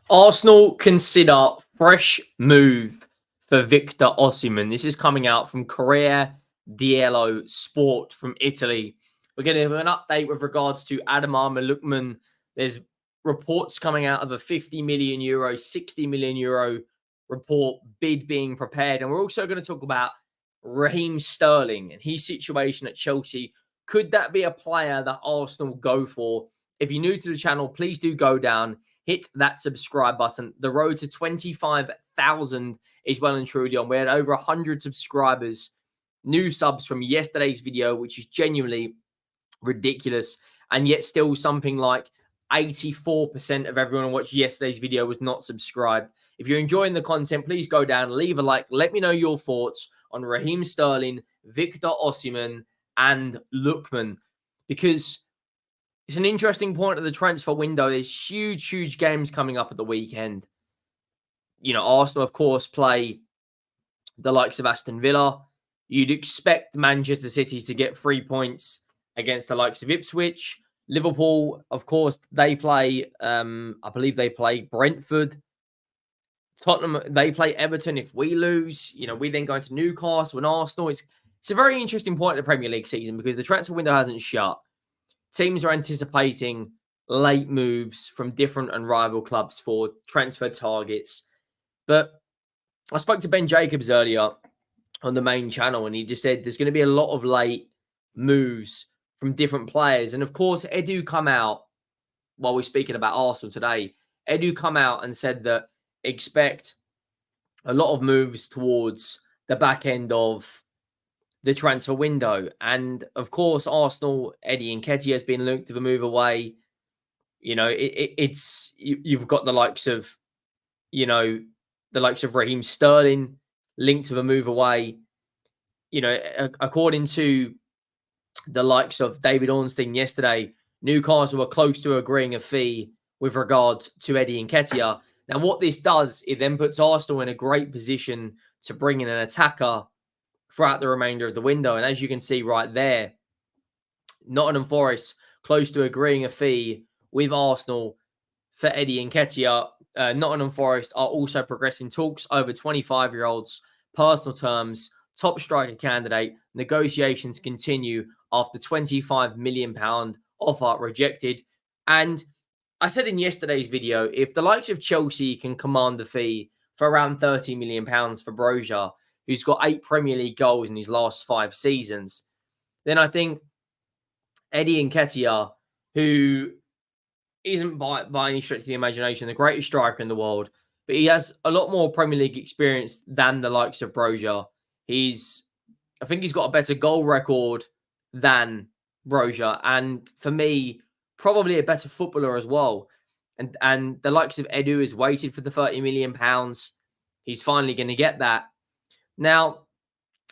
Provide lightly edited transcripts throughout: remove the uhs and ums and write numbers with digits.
Arsenal consider fresh move for Victor Osimhen. This is coming out from Corriere dello Sport from Italy. We're going to have an update with regards to Adamar Lookman. There's reports coming out of a 50 million euro, 60 million euro report bid being prepared. And we're also going to talk about Raheem Sterling and his situation at Chelsea. Could that be a player that Arsenal go for? If you're new to the channel, please do go down, hit that subscribe button. The road to 25,000 is well and truly on. We had over 100 subscribers, new subs from yesterday's video, which is genuinely ridiculous. And yet still something like 84% of everyone who watched yesterday's video was not subscribed. If you're enjoying the content, please go down, leave a like. Let me know your thoughts on Raheem Sterling, Victor Osimhen, and Lookman, because it's an interesting point of the transfer window. There's huge games coming up at the weekend. You know, Arsenal, of course, play the likes of Aston Villa. You'd expect Manchester City to get 3 points against the likes of Ipswich. Liverpool, of course, they play, I believe they play Brentford. Tottenham, they play Everton. If we lose, you know, we then go into Newcastle and Arsenal. It's a very interesting point of the Premier League season because the transfer window hasn't shut. Teams are anticipating late moves from different and rival clubs for transfer targets. But I spoke to Ben Jacobs earlier on the main channel, and he just said there's going to be a lot of late moves from different players. And of course, Edu come out, while we're speaking about Arsenal today, Edu come out and said that expect a lot of moves towards the back end of the transfer window. And of course, Arsenal, Eddie Nketiah has been linked to the move away. You know, you've got the likes of, you know, the likes of Raheem Sterling linked to the move away. You know, according to the likes of David Ornstein yesterday, Newcastle were close to agreeing a fee with regards to Eddie Nketiah. Now, what this does, it then puts Arsenal in a great position to bring in an attacker throughout the remainder of the window. And as you can see right there, Nottingham Forest close to agreeing a fee with Arsenal for Eddie Nketiah. Nottingham Forest are also progressing talks over 25-year-olds, personal terms, top striker candidate. Negotiations continue after £25 million offer rejected. And I said in yesterday's video, if the likes of Chelsea can command the fee for around £30 million for Broja, who's got 8 Premier League goals in his last 5 seasons, then I think Eddie Nketiah, who isn't by any stretch of the imagination the greatest striker in the world, but he has a lot more Premier League experience than the likes of Broja. I think he's got a better goal record than Broja, and for me, probably a better footballer as well. And the likes of Edu has waited for the £30 million. He's finally going to get that. Now,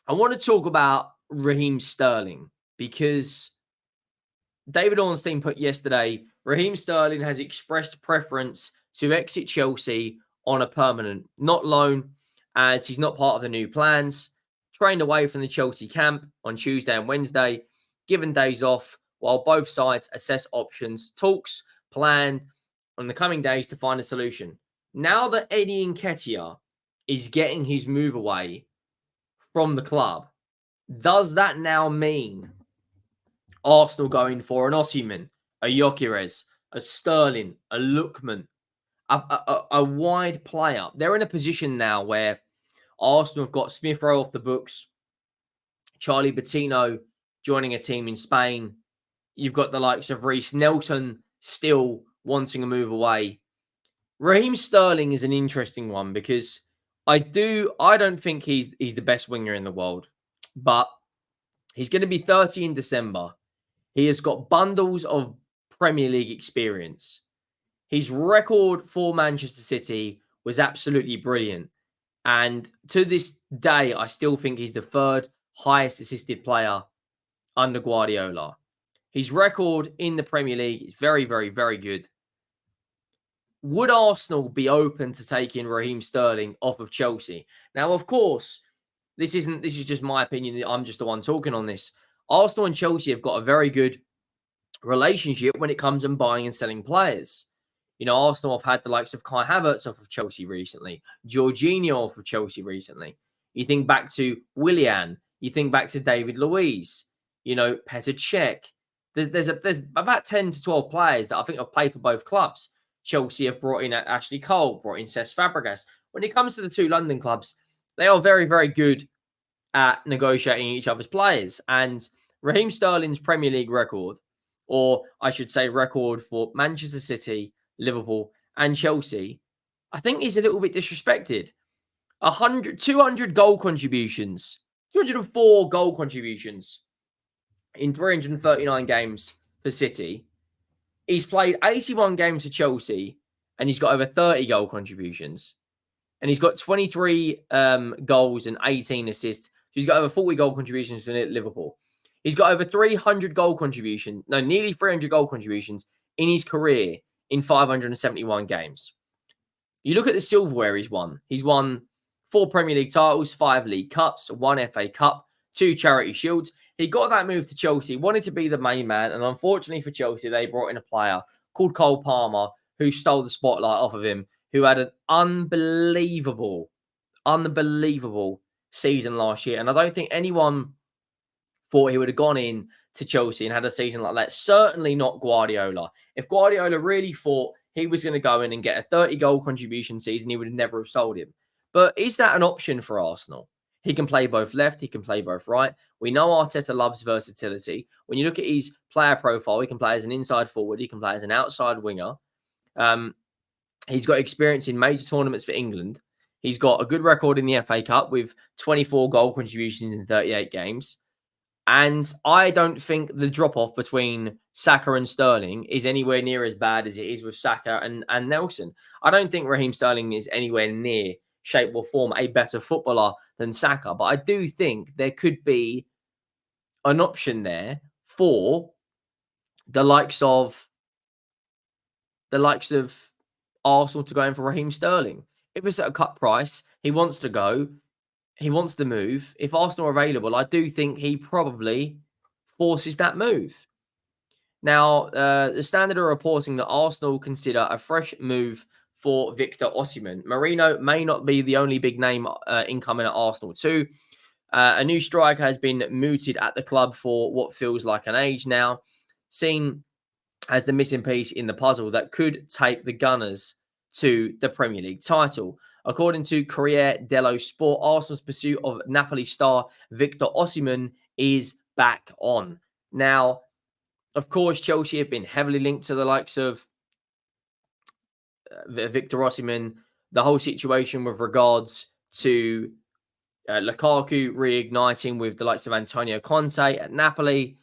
I want to talk about Raheem Sterling because David Ornstein put yesterday, Raheem Sterling has expressed preference to exit Chelsea on a permanent, not loan, as he's not part of the new plans. Trained away from the Chelsea camp on Tuesday and Wednesday, given days off while both sides assess options. Talks planned on the coming days to find a solution. Now that Eddie Nketiah is getting his move away from the club, does that now mean Arsenal going for an Oshimen, a Gyökeres, a Sterling, a Lookman, a wide player? They're in a position now where Arsenal have got Smith Rowe off the books, Charlie Bettino joining a team in Spain. You've got the likes of Reece Nelson still wanting a move away. Raheem Sterling is an interesting one because I don't think he's the best winger in the world, but he's going to be 30 in December. He has got bundles of Premier League experience. His record for Manchester City was absolutely brilliant. And to this day, I still think he's the 3rd highest assisted player under Guardiola. His record in the Premier League is very, very, very good. Would Arsenal be open to taking Raheem Sterling off of Chelsea? Now, of course, this is just my opinion. I'm just the one talking on this. Arsenal and Chelsea have got a very good relationship when it comes to buying and selling players. You know, Arsenal have had the likes of Kai Havertz off of Chelsea recently, Jorginho off of Chelsea recently. You think back to Willian, you think back to David Luiz, you know, Petr Cech. There's about 10 to 12 players that I think have played for both clubs. Chelsea have brought in Ashley Cole, brought in Cesc Fabregas. When it comes to the two London clubs, they are very, very good at negotiating each other's players. And Raheem Sterling's Premier League record, or I should say record for Manchester City, Liverpool, and Chelsea, I think is a little bit disrespected. 200 goal contributions, 204 goal contributions in 339 games for City. He's played 81 games for Chelsea, and he's got over 30 goal contributions. And he's got 23 goals and 18 assists. So he's got over 40 goal contributions for Liverpool. He's got over 300 goal contributions, no, nearly 300 goal contributions in his career in 571 games. You look at the silverware he's won. He's won 4 Premier League titles, 5 League Cups, 1 FA Cup, 2 Charity Shields. He got that move to Chelsea, wanted to be the main man, and unfortunately for Chelsea, they brought in a player called Cole Palmer who stole the spotlight off of him, who had an unbelievable season last year. And I don't think anyone thought he would have gone in to Chelsea and had a season like that. Certainly not Guardiola. If Guardiola really thought he was going to go in and get a 30-goal contribution season, he would have never have sold him. But is that an option for Arsenal? He can play both left. He can play both right. We know Arteta loves versatility. When you look at his player profile, he can play as an inside forward. He can play as an outside winger. He's got experience in major tournaments for England. He's got a good record in the FA Cup with 24 goal contributions in 38 games. And I don't think the drop-off between Saka and Sterling is anywhere near as bad as it is with Saka and Nelson. I don't think Raheem Sterling is anywhere near shape or form a better footballer than Saka. But I do think there could be an option there for the likes of Arsenal to go in for Raheem Sterling. If it's at a cut price, he wants to go. He wants the move. If Arsenal are available, I do think he probably forces that move. Now, the Standard are reporting that Arsenal consider a fresh move for Victor Osimhen. Merino may not be the only big name incoming at Arsenal too. A new striker has been mooted at the club for what feels like an age now, seen as the missing piece in the puzzle that could take the Gunners to the Premier League title. According to Corriere dello Sport, Arsenal's pursuit of Napoli star Victor Osimhen is back on. Now, of course, Chelsea have been heavily linked to the likes of Victor Osimhen. The whole situation with regards to Lukaku reigniting with the likes of Antonio Conte at Napoli.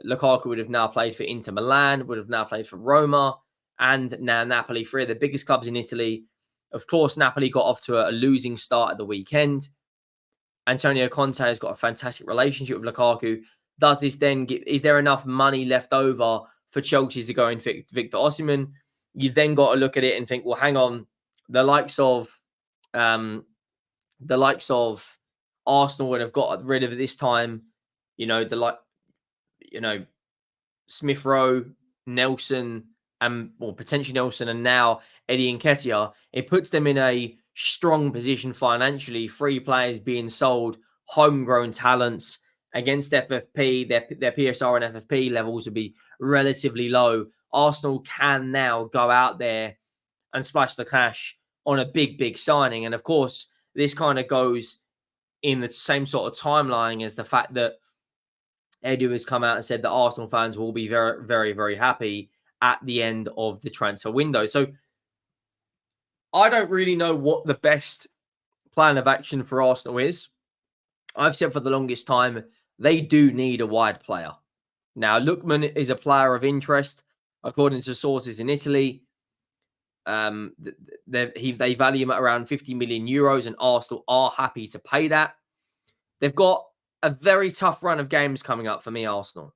Lukaku would have now played for Inter Milan, would have now played for Roma, and now Napoli, 3 of the biggest clubs in Italy. Of course, Napoli got off to a losing start at the weekend. Antonio Conte has got a fantastic relationship with Lukaku. Does this then is there enough money left over for Chelsea to go in Victor Osimhen? You then got to look at it and think, well, hang on, the likes of Arsenal would have got rid of it this time. Smith Rowe, Nelson, and potentially Nelson, and now Eddie Nketiah. It puts them in a strong position financially. 3 players being sold, homegrown talents against FFP. Their PSR and FFP levels would be relatively low. Arsenal can now go out there and splash the cash on a big signing. And of course, this kind of goes in the same sort of timeline as the fact that Edu has come out and said that Arsenal fans will be very, very, very happy at the end of the transfer window. So I don't really know what the best plan of action for Arsenal is. I've said for the longest time, they do need a wide player. Now, Lookman is a player of interest, according to sources in Italy. They value him at around 50 million euros, and Arsenal are happy to pay that. They've got a very tough run of games coming up for me, Arsenal.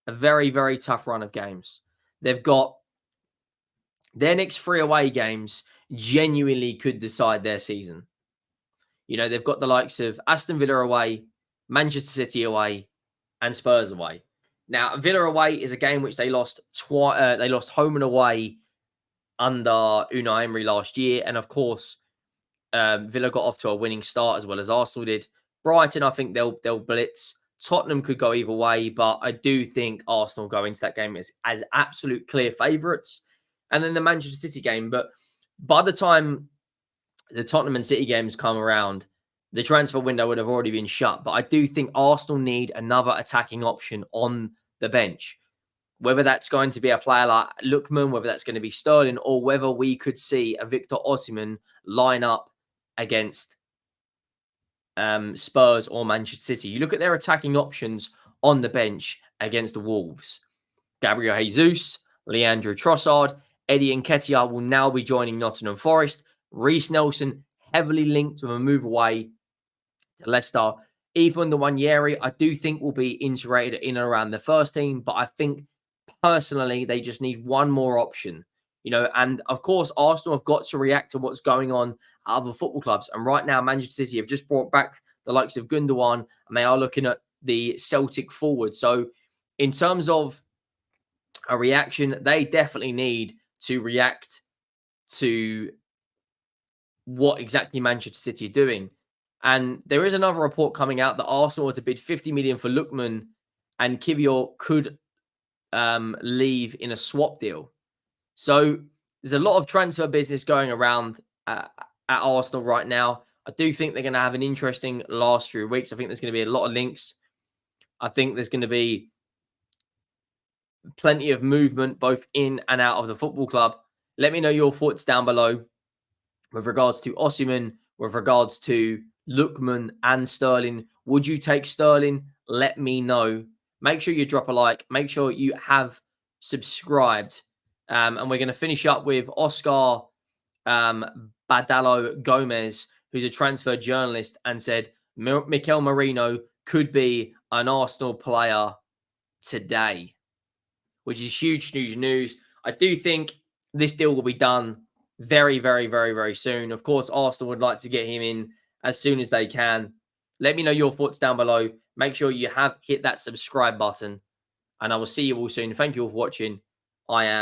A very, very tough run of games. They've got their next 3 away games genuinely could decide their season. They've got the likes of Aston Villa away, Manchester City away, and Spurs away. Now, Villa away is a game which they lost. They lost home and away under Unai Emery last year. And of course, Villa got off to a winning start as well as Arsenal did. Brighton, I think they'll blitz. Tottenham could go either way, but I do think Arsenal go into that game as absolute clear favourites. And then the Manchester City game. But by the time the Tottenham and City games come around, the transfer window would have already been shut. But I do think Arsenal need another attacking option on the bench. Whether that's going to be a player like Lookman, whether that's going to be Sterling, or whether we could see a Victor Osimhen line up against Spurs or Manchester City. You look at their attacking options on the bench against the Wolves. Gabriel Jesus, Leandro Trossard, Eddie Nketiah will now be joining Nottingham Forest. Reece Nelson heavily linked with a move away to Leicester. Even the Wanyeri, I do think will be integrated in and around the first team, but I think personally they just need one more option. And of course, Arsenal have got to react to what's going on at other football clubs. And right now, Manchester City have just brought back the likes of Gundogan, and they are looking at the Celtic forward. So in terms of a reaction, they definitely need to react to what exactly Manchester City are doing. And there is another report coming out that Arsenal are to bid 50 million for Lookman, and Nketiah could leave in a swap deal. So there's a lot of transfer business going around at Arsenal right now. I do think they're going to have an interesting last few weeks. I think there's going to be a lot of links. I think there's going to be plenty of movement both in and out of the football club. Let me know your thoughts down below with regards to Osimhen, with regards to Lookman and Sterling. Would you take Sterling? Let me know. Make sure you drop a like. Make sure you have subscribed. And we're going to finish up with Oscar Badalo Gomez, who's a transfer journalist, and said Mikel Merino could be an Arsenal player today, which is huge news. I do think this deal will be done very, very, very, very soon. Of course, Arsenal would like to get him in as soon as they can. Let me know your thoughts down below. Make sure you have hit that subscribe button, and I will see you all soon. Thank you all for watching. I am